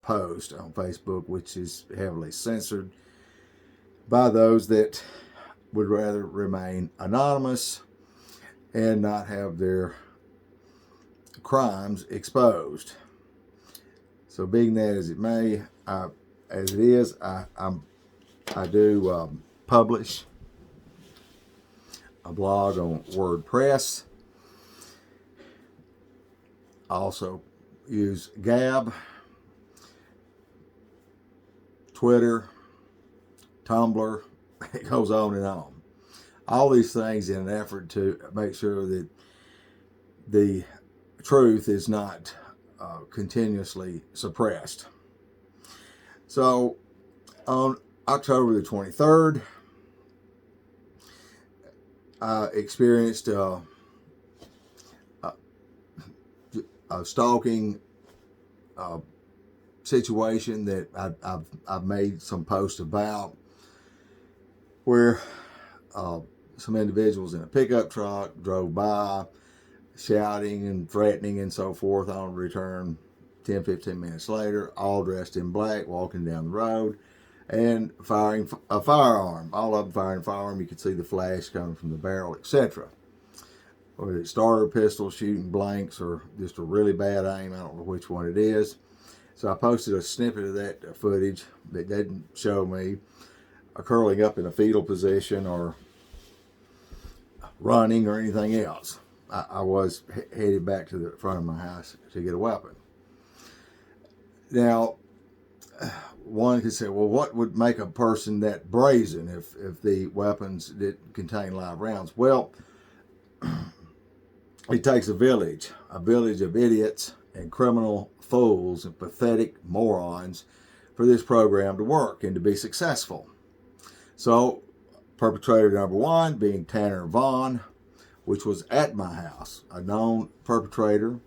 post on Facebook, which is heavily censored by those that would rather remain anonymous and not have their crimes exposed. So, being that as it may, as it is, I do publish a blog on WordPress. I also use Gab, Twitter, Tumblr. It goes on and on. All these things in an effort to make sure that the truth is not continuously suppressed. So on October the 23rd, I experienced a stalking situation that I've made some posts about, where some individuals in a pickup truck drove by, shouting and threatening and so forth. On return 10-15 minutes later, all dressed in black, walking down the road and firing a firearm. All of them firing a firearm. You could see the flash coming from the barrel, etc. Whether it's starter pistol, shooting blanks, or just a really bad aim, I don't know which one it is. So I posted a snippet of that footage that didn't show me curling up in a fetal position or running or anything else. I was headed back to the front of my house to get a weapon. Now, one could say, well, what would make a person that brazen if the weapons didn't contain live rounds? Well, it takes a village of idiots and criminal fools and pathetic morons for this program to work and to be successful. So, perpetrator number one being Tanner Vaughn, which was at my house. A known perpetrator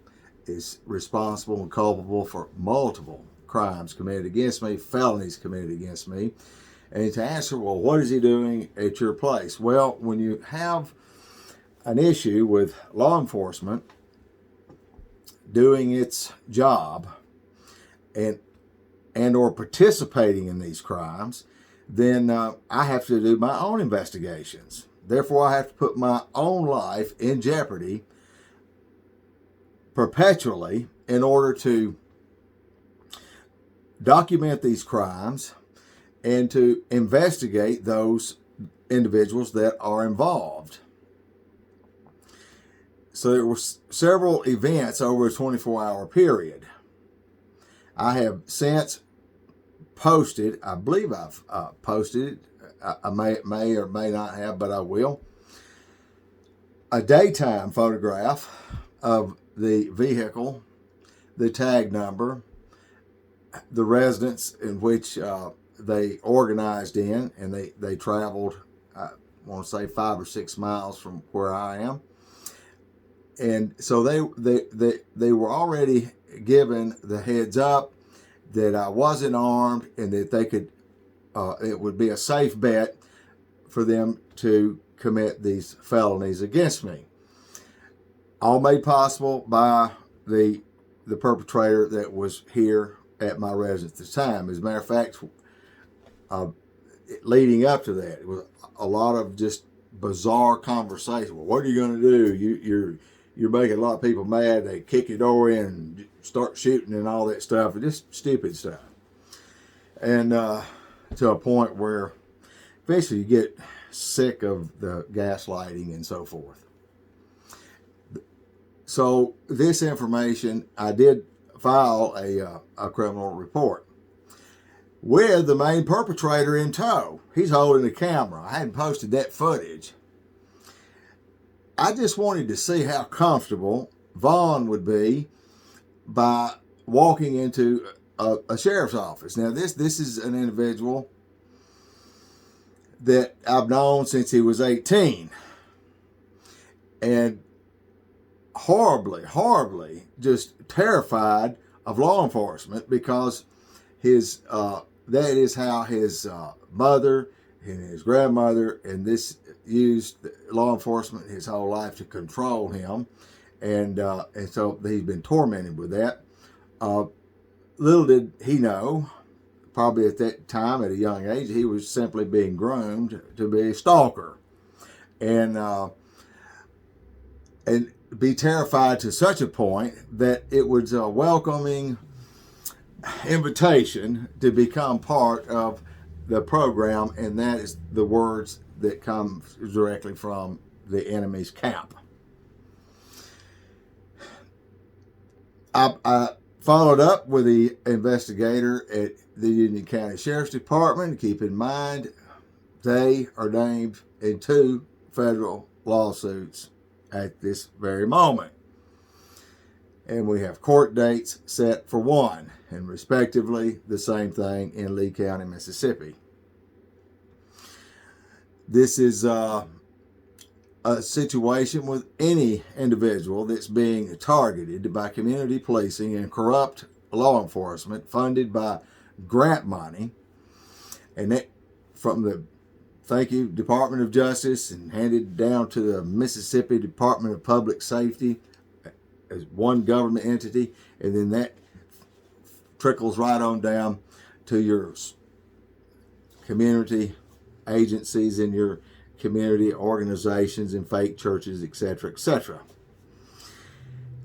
is responsible and culpable for multiple crimes committed against me, felonies committed against me. And to answer, well, what is he doing at your place? Well, when you have an issue with law enforcement doing its job and or participating in these crimes, then I have to do my own investigations. Therefore, I have to put my own life in jeopardy perpetually in order to document these crimes and to investigate those individuals that are involved. So there were several events over a 24-hour period. I have since posted, I believe I've posted it, I may or may not have, but I will, a daytime photograph of the vehicle, the tag number, the residence in which they organized in, and they traveled, I want to say 5 or 6 miles from where I am. And so they were already given the heads up that I wasn't armed and that they could, it would be a safe bet for them to commit these felonies against me. All made possible by the perpetrator that was here at my residence at the time. As a matter of fact, leading up to that, it was a lot of just bizarre conversation. Well, what are you going to do? You're making a lot of people mad. They kick your door in and start shooting and all that stuff. Just stupid stuff. And to a point where eventually you get sick of the gaslighting and so forth. So this information, I did file a criminal report with the main perpetrator in tow. He's holding a camera. I hadn't posted that footage. I just wanted to see how comfortable Vaughn would be by walking into a sheriff's office. Now, this is an individual that I've known since he was 18. And horribly just terrified of law enforcement, because that is how his mother and his grandmother and this used law enforcement his whole life to control him, and so he's been tormented with that. little did he know, probably at that time, at a young age, he was simply being groomed to be a stalker, and be terrified to such a point that it was a welcoming invitation to become part of the program, and that is the words that come directly from the enemy's camp. I followed up with the investigator at the Union County Sheriff's Department. Keep in mind, they are named in 2 federal lawsuits at this very moment. And we have court dates set for 1, and respectively the same thing in Lee County, Mississippi. This is a situation with any individual that's being targeted by community policing and corrupt law enforcement funded by grant money, and that from the Department of Justice and handed down to the Mississippi Department of Public Safety as one government entity, and then that trickles right on down to your community agencies and your community organizations and fake churches, etc., etc.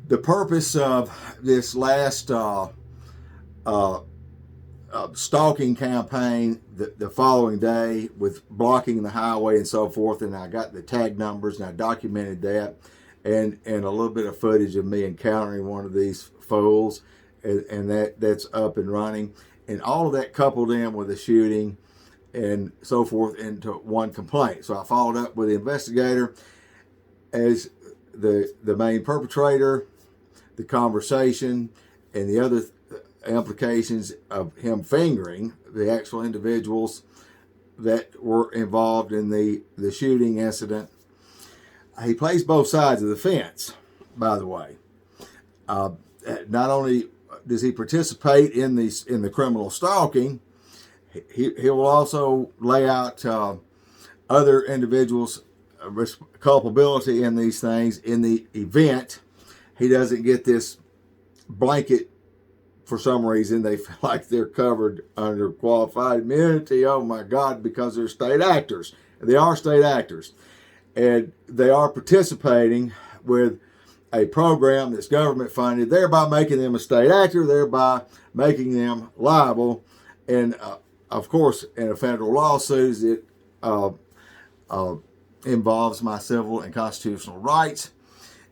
The purpose of this last stalking campaign the following day, with blocking the highway and so forth, and I got the tag numbers and I documented that, and a little bit of footage of me encountering one of these fools, and that's up and running, and all of that coupled in with the shooting and so forth into one complaint. So I followed up with the investigator as the main perpetrator, the conversation, and the other implications of him fingering the actual individuals that were involved in the shooting incident. He plays both sides of the fence, by the way. Not only does he participate in the criminal stalking, he will also lay out other individuals' culpability in these things in the event he doesn't get this blanket. For some reason, they feel like they're covered under qualified immunity. Oh my God, because they're state actors. They are state actors. And they are participating with a program that's government funded, thereby making them a state actor, thereby making them liable. And of course, in a federal lawsuit, it involves my civil and constitutional rights.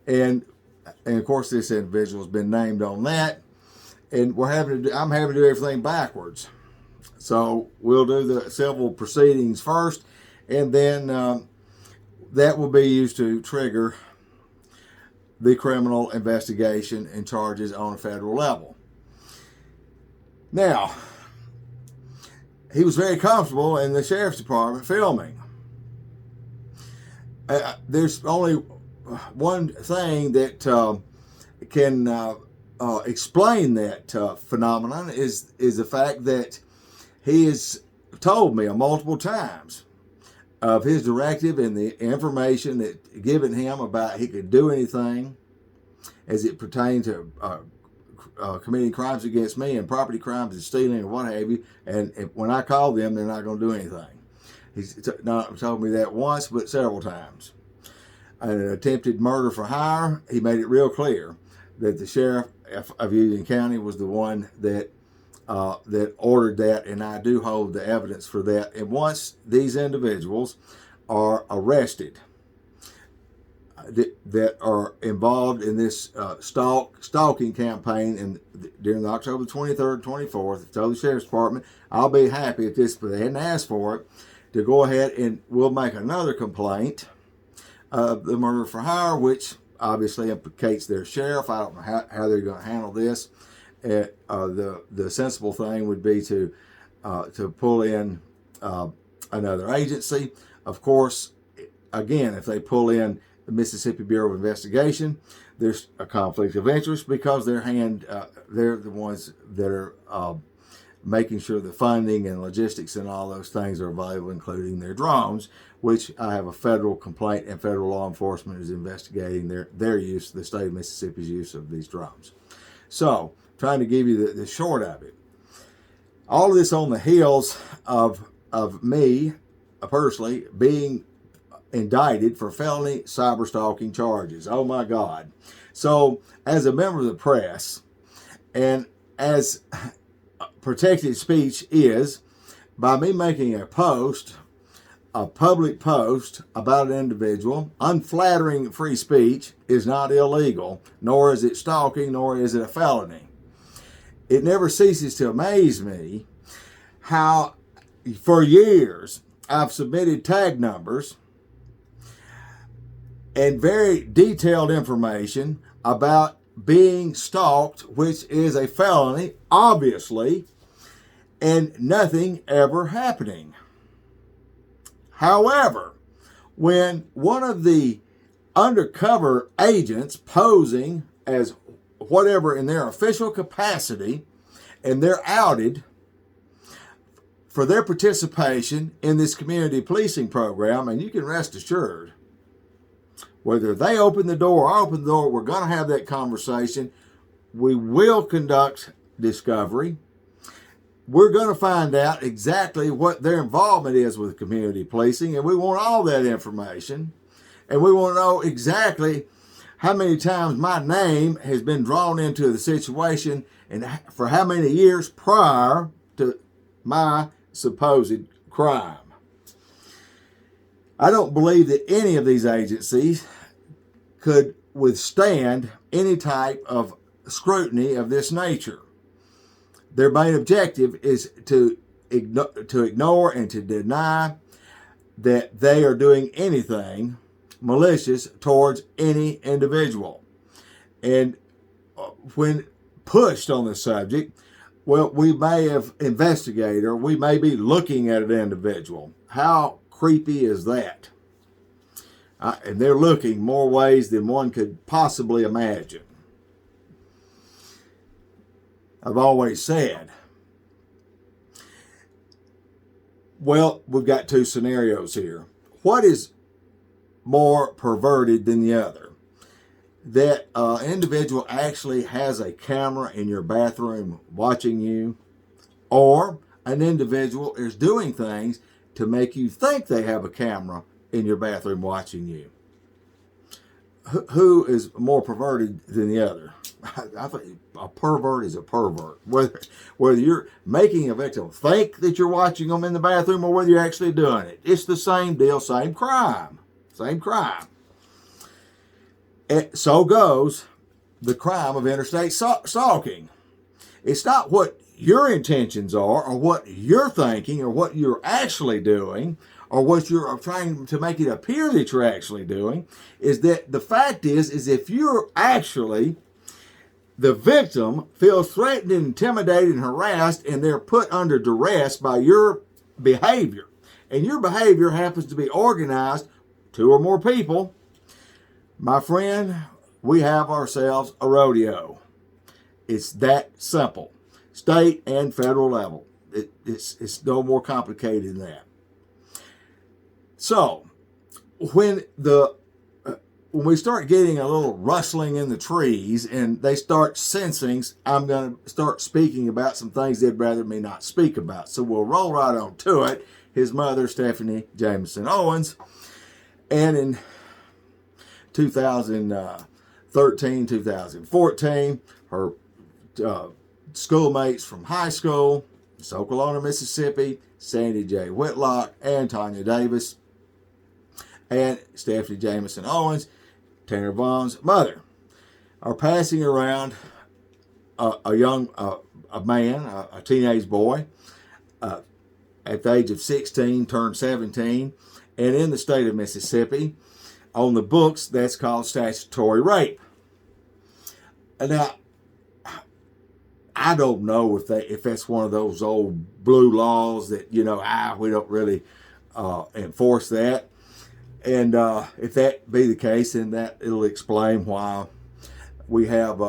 And of course, this individual has been named on that. And I'm having to do everything backwards. So we'll do the civil proceedings first, and then that will be used to trigger the criminal investigation and charges on a federal level. Now, he was very comfortable in the sheriff's department filming. There's only one thing that can explain that phenomenon is the fact that he has told me multiple times of his directive and the information that given him about he could do anything as it pertained to committing crimes against me and property crimes and stealing and what have you. And when I call them, they're not going to do anything. He's not told me that once, but several times. An attempted murder for hire, he made it real clear that the sheriff of Union County was the one that ordered that, and I do hold the evidence for that. And once these individuals are arrested that are involved in this stalking campaign, and during the October 23rd, 24th, told the Sheriff's Department, I'll be happy if this, but they hadn't asked for it, to go ahead and we'll make another complaint of the murder for hire, which obviously implicates their sheriff. I don't know how they're going to handle this. The sensible thing would be to pull in another agency. Of course, again, if they pull in the Mississippi Bureau of Investigation, there's a conflict of interest because they're the ones that are making sure the funding and logistics and all those things are available, including their drones, which I have a federal complaint, and federal law enforcement is investigating their use, the state of Mississippi's use of these drones. So trying to give you the short of it. All of this on the heels of me personally being indicted for felony cyber stalking charges. Oh my God. So as a member of the press, and as protected speech is, by me making a public post about an individual, unflattering free speech is not illegal, nor is it stalking, nor is it a felony. It never ceases to amaze me how for years I've submitted tag numbers and very detailed information about being stalked, which is a felony, obviously, and nothing ever happening. However, when one of the undercover agents posing as whatever in their official capacity, and they're outed for their participation in this community policing program, and you can rest assured, whether they open the door or I open the door, we're going to have that conversation. We will conduct discovery. We're going to find out exactly what their involvement is with community policing, and we want all that information. And we want to know exactly how many times my name has been drawn into the situation and for how many years prior to my supposed crime. I don't believe that any of these agencies could withstand any type of scrutiny of this nature. Their main objective is to ignore and to deny that they are doing anything malicious towards any individual. And when pushed on the subject, well, we may have investigated or we may be looking at an individual. How creepy is that? And they're looking more ways than one could possibly imagine. I've always said, well, we've got two scenarios here. What is more perverted than the other? That an individual actually has a camera in your bathroom watching you, or an individual is doing things to make you think they have a camera in your bathroom watching you. Who is more perverted than the other? I think a pervert is a pervert. Whether you're making a victim think that you're watching them in the bathroom or whether you're actually doing it, it's the same deal, same crime. Same crime. And so goes the crime of interstate stalking. It's not what your intentions are or what you're thinking or what you're actually doing or what you're trying to make it appear that you're actually doing. Is that the fact is if you're actually the victim feels threatened, intimidated, and harassed, and they're put under duress by your behavior, and your behavior happens to be organized, two or more people, my friend, we have ourselves a rodeo. It's that simple. State and federal level. It's no more complicated than that. So, when we start getting a little rustling in the trees and they start sensing I'm going to start speaking about some things they'd rather me not speak about. So we'll roll right on to it. His mother, Stephanie Jameson Owens, and in 2013, 2014, her schoolmates from high school, Okolona, Mississippi, Sandy J. Whitlock, and Tanya Davis, and Stephanie Jameson Owens, Tanner Vaughn's mother, are passing around a man, a teenage boy, at the age of 16, turned 17, and in the state of Mississippi, on the books, that's called statutory rape. Now, I don't know if that's one of those old blue laws that, we don't really enforce that. And if that be the case, then it'll explain why we have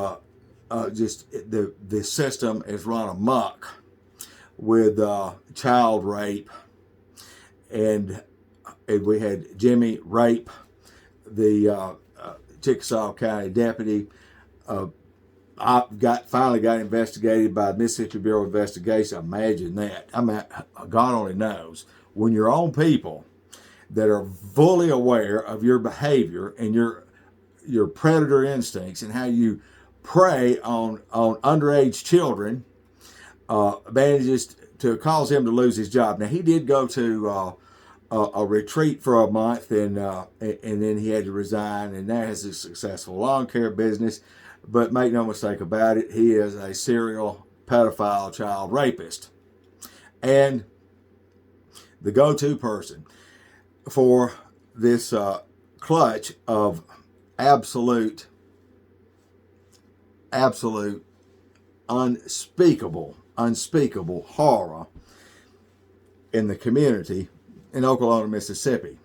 just the system is run amok with child rape, and we had Jimmy Rape, the Chickasaw County deputy, finally got investigated by the Mississippi Bureau of Investigation. Imagine that. I mean, God only knows. When your own people that are fully aware of your behavior and your predator instincts and how you prey on underage children, manages to cause him to lose his job. Now, he did go to a retreat for a month, and then he had to resign, and now has a successful lawn care business. But make no mistake about it, he is a serial pedophile child rapist. And the go-to person for this clutch of absolute, unspeakable horror in the community in Okolona, Mississippi.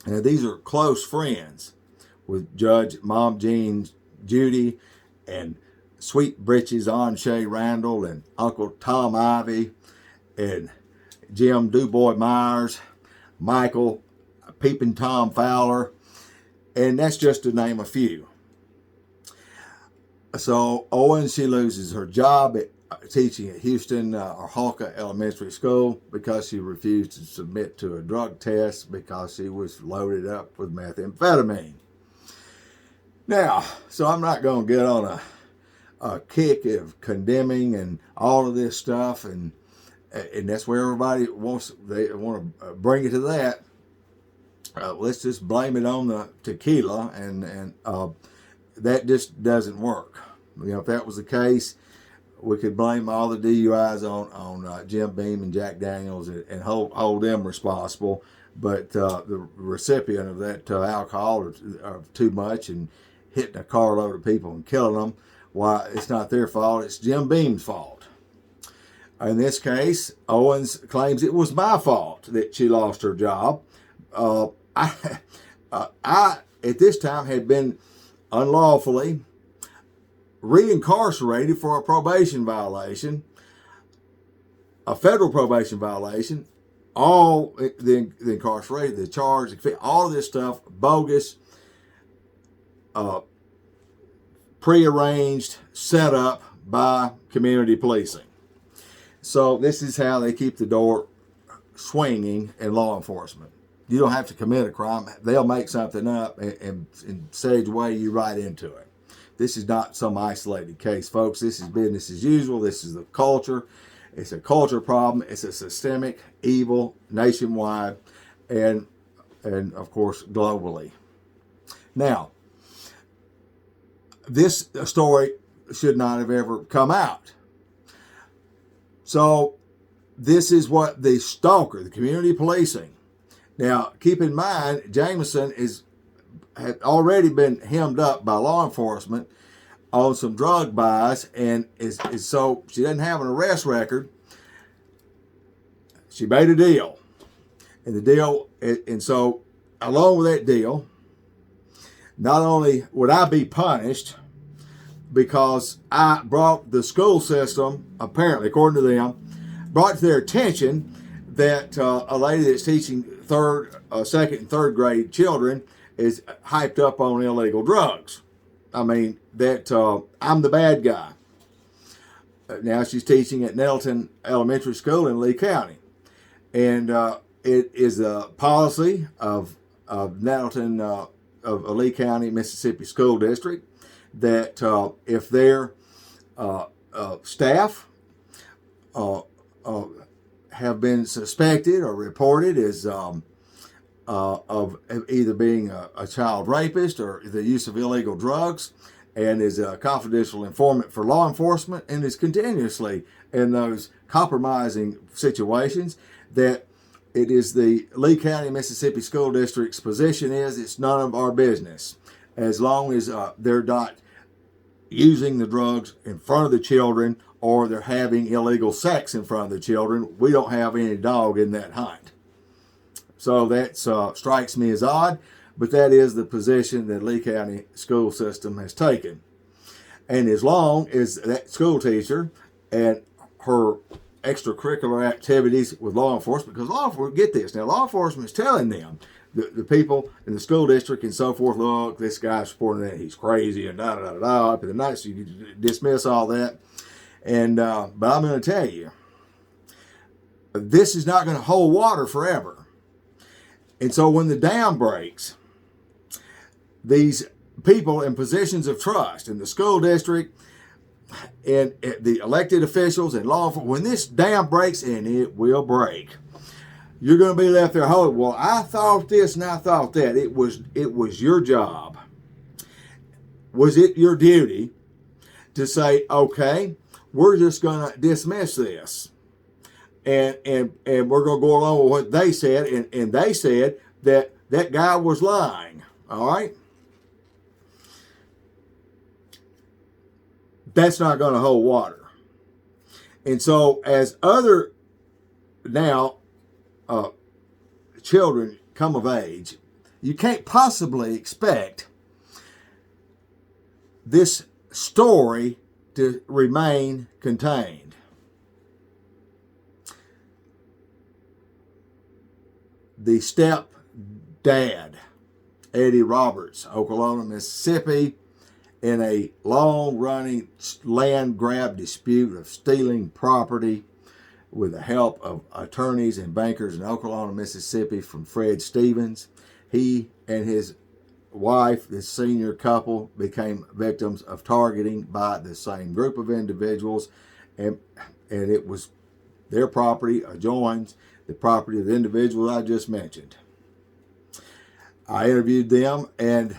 And these are close friends with Judge Mom Jean Judy and Sweet Britches Anshay Randall and Uncle Tom Ivy and Jim DuBois Myers, Michael Peeping Tom Fowler, and that's just to name a few. So Owen, she loses her job at teaching at Houston or Hulka Elementary School because she refused to submit to a drug test because she was loaded up with methamphetamine. Now, so I'm not going to get on a kick of condemning and all of this stuff, and that's where everybody they want to bring it to that. Let's just blame it on the tequila, and that just doesn't work. You know, if that was the case, we could blame all the DUIs on Jim Beam and Jack Daniels and hold them responsible. But the recipient of that alcohol or too much and hitting a carload of people and killing them, why, it's not their fault. It's Jim Beam's fault. In this case, Owens claims it was my fault that she lost her job. I at this time had been unlawfully reincarcerated for a probation violation, a federal probation violation. All the incarcerated, the charge, all of this stuff, bogus, prearranged, set up by community policing. So this is how they keep the door swinging in law enforcement. You don't have to commit a crime. They'll make something up and segue you right into it. This is not some isolated case, folks. This is business as usual. This is the culture. It's a culture problem. It's a systemic evil nationwide and of course, globally. Now, this story should not have ever come out. So this is what the stalker, the community policing. Now, keep in mind, Jameson had already been hemmed up by law enforcement on some drug buys, and so she doesn't have an arrest record. She made a deal, and so along with that deal, not only would I be punished because I brought the school system, apparently, according to them, brought to their attention that a lady that's teaching second and third grade children is hyped up on illegal drugs. I mean, that I'm the bad guy. Now she's teaching at Nettleton Elementary School in Lee County. And it is a policy of Nettleton, of Lee County, Mississippi School District, that if their staff have been suspected or reported as of either being a child rapist or the use of illegal drugs, and is a confidential informant for law enforcement, and is continuously in those compromising situations, that it is the Lee County, Mississippi School District's position is it's none of our business. As long as they're not using the drugs in front of the children or they're having illegal sex in front of the children, we don't have any dog in that hunt. So that strikes me as odd, but that is the position that Lee County school system has taken. And as long as that school teacher and her extracurricular activities with law enforcement, because law enforcement, get this, now law enforcement is telling them the people in the school district and so forth, look, this guy's supporting that, he's crazy, and da da da da. Up in the night, so you dismiss all that. And but I'm going to tell you, this is not going to hold water forever. And so when the dam breaks, these people in positions of trust in the school district and the elected officials and law enforcement, when this dam breaks, and it will break, you're going to be left there holding, well, I thought this and I thought that. It was your job. Was it your duty to say, okay, we're just going to dismiss this, and we're going to go along with what they said, and they said that that guy was lying, all right? That's not going to hold water. And so as other now children come of age, you can't possibly expect this story to remain contained. The stepdad, Eddie Roberts, Okolona, Mississippi, in a long-running land grab dispute of stealing property with the help of attorneys and bankers in Okolona, Mississippi from Fred Stevens. He and his wife, this senior couple, became victims of targeting by the same group of individuals, and it was their property adjoins the property of the individual I just mentioned. I interviewed them and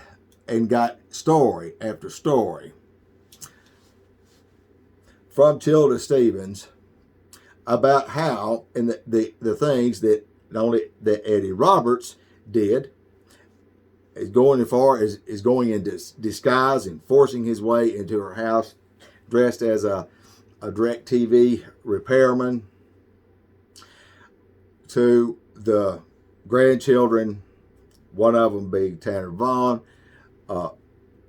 got story after story from Childa Stevens about how, and the things that not only that Eddie Roberts did, is going as far as is going into disguise and forcing his way into her house dressed as a DirecTV repairman, to the grandchildren, one of them being Tanner Vaughn,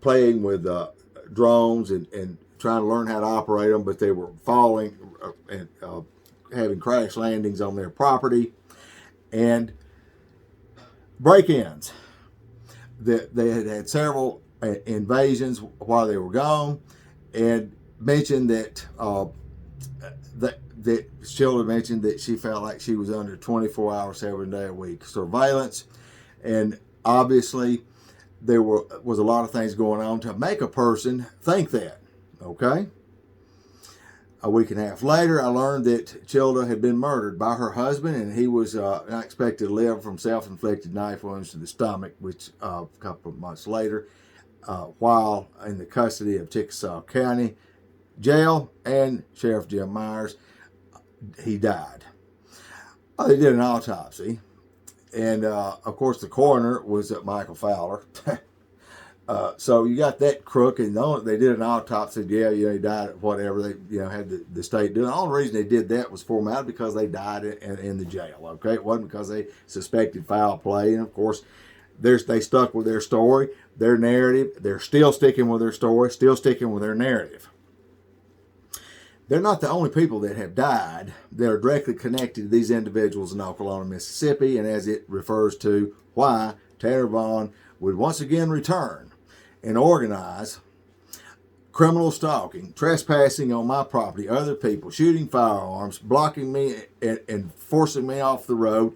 playing with drones and trying to learn how to operate them, but they were falling and having crash landings on their property, and break-ins. They had several invasions while they were gone, and mentioned that that Sheila mentioned that she felt like she was under 24-hour, 7-day-a-week surveillance, and obviously there was a lot of things going on to make a person think that. Okay. A week and a half later, I learned that Childa had been murdered by her husband, and he was not expected to live from self-inflicted knife wounds to the stomach, which a couple of months later, while in the custody of Chickasaw County Jail and Sheriff Jim Myers, he died. They did an autopsy, and of course the coroner was Michael Fowler. So you got that crook, and they did an autopsy. Yeah, he died. Whatever they, had the state do. The only reason they did that was formality, because they died in the jail. Okay, it wasn't because they suspected foul play. And of course, they stuck with their story, their narrative. They're still sticking with their story, still sticking with their narrative. They're not the only people that have died that are directly connected to these individuals in Okolona, Mississippi, and as it refers to why Tanner Vaughn would once again return and organize criminal stalking, trespassing on my property, other people, shooting firearms, blocking me and forcing me off the road,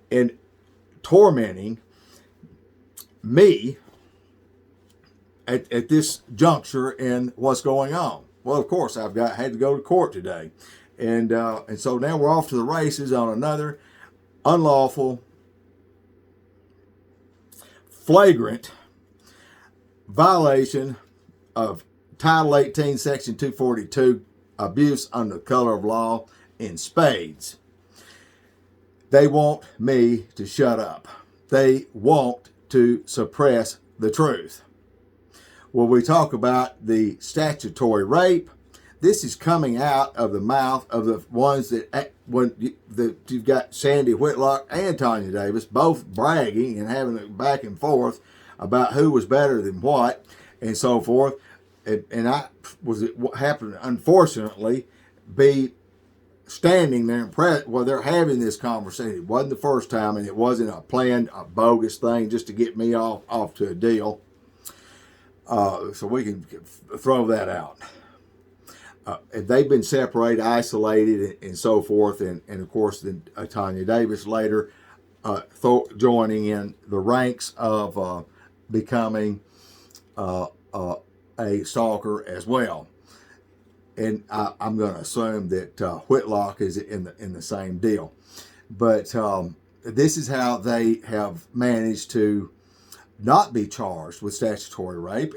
and tormenting me at this juncture in what's going on. Well, of course, had to go to court today, and so now we're off to the races on another unlawful, flagrant violation of Title 18, Section 242, abuse under the color of law in spades. They want me to shut up. They want to suppress the truth. When we talk about the statutory rape, this is coming out of the mouth of the ones that, you've got Sandy Whitlock and Tanya Davis both bragging and having a back and forth about who was better than what and so forth. And I happened to, unfortunately, be standing there while they're having this conversation. It wasn't the first time, and it wasn't a planned, a bogus thing just to get me off to a deal. So we can throw that out. If they've been separated, isolated, and so forth, and of course, then Tanya Davis later joining in the ranks of becoming a stalker as well. And I'm going to assume that Whitlock is in the same deal. But this is how they have managed to not be charged with statutory rape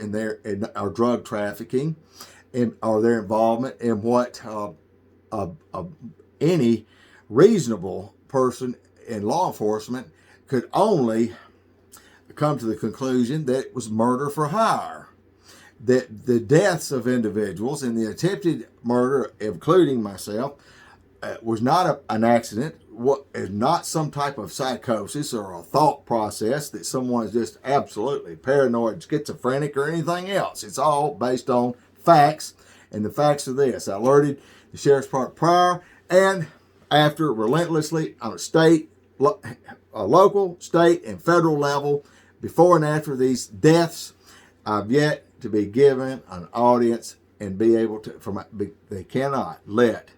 or drug trafficking, or their involvement in what any reasonable person in law enforcement could only come to the conclusion that it was murder for hire. That the deaths of individuals and the attempted murder, including myself, was not an accident, is not some type of psychosis or a thought process that someone is just absolutely paranoid, schizophrenic, or anything else. It's all based on facts, and the facts are this. I alerted the sheriff's department prior and after relentlessly on a local, state, and federal level, before and after these deaths. I've yet to be given an audience and be able to, they cannot let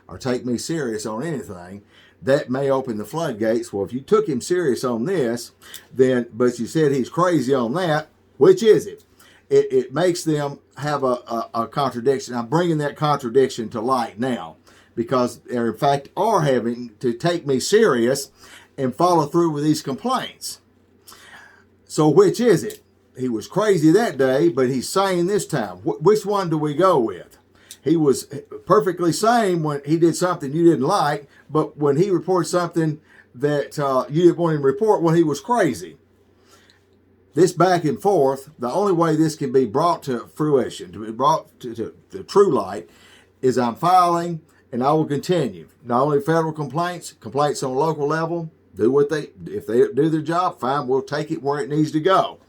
or take me serious on anything. That may open the floodgates. Well, if you took him serious on this, but you said he's crazy on that, which is it? It makes them have a contradiction. I'm bringing that contradiction to light now because they, in fact, are having to take me serious and follow through with these complaints. So which is it? He was crazy that day, but he's sane this time. Which one do we go with? He was perfectly sane when he did something you didn't like, but when he reported something that you didn't want him to report, well, he was crazy. This back and forth, the only way this can be brought to fruition, to be brought to true light, is I'm filing, and I will continue. Not only federal complaints on a local level, if they do their job, fine, we'll take it where it needs to go.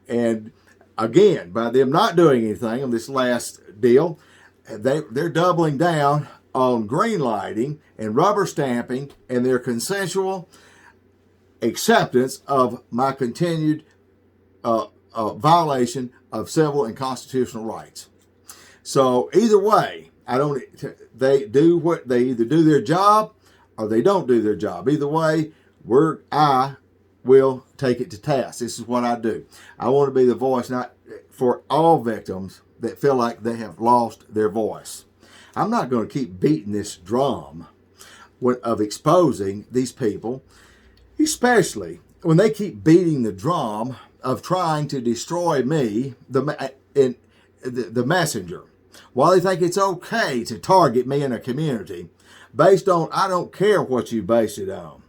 And again, by them not doing anything on this last deal, they're doubling down on green lighting and rubber stamping and their consensual acceptance of my continued violation of civil and constitutional rights. So either way, they either do their job or they don't do their job. Either way, I will take it to task. This is what I do. I want to be the voice not for all victims that feel like they have lost their voice. I'm not going to keep beating this drum of exposing these people, especially when they keep beating the drum of trying to destroy me, the messenger, while they think it's okay to target me in a community based on, I don't care what you base it on.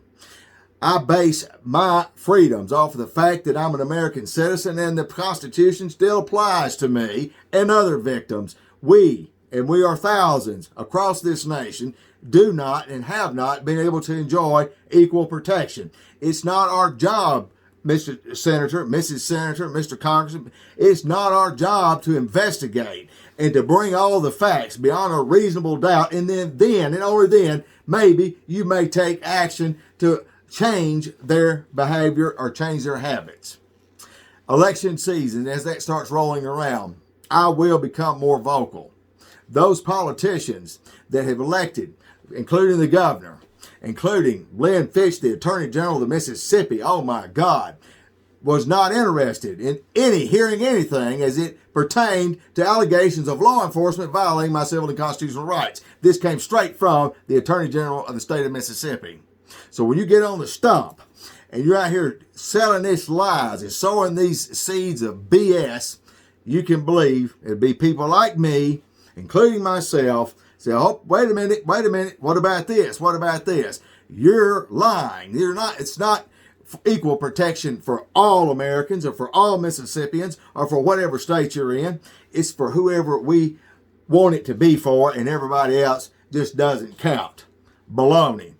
I base my freedoms off of the fact that I'm an American citizen and the Constitution still applies to me and other victims. We are thousands across this nation, do not and have not been able to enjoy equal protection. It's not our job, Mr. Senator, Mrs. Senator, Mr. Congressman, it's not our job to investigate and to bring all the facts beyond a reasonable doubt, and then and only then, maybe you may take action to change their behavior or change their habits. Election season, as that starts rolling around, I will become more vocal. Those politicians that have elected, including the governor, including Lynn Fitch, the Attorney General of Mississippi, oh my God, was not interested in hearing anything as it pertained to allegations of law enforcement violating my civil and constitutional rights. This came straight from the Attorney General of the state of Mississippi. So when you get on the stump and you're out here selling these lies and sowing these seeds of BS, you can believe it'd be people like me, including myself, say, oh, wait a minute, what about this? What about this? You're lying. It's not equal protection for all Americans or for all Mississippians or for whatever state you're in. It's for whoever we want it to be for, and everybody else just doesn't count. Baloney.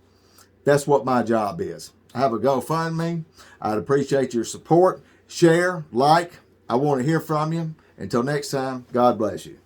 That's what my job is. I have a GoFundMe. I'd appreciate your support. Share, like. I want to hear from you. Until next time, God bless you.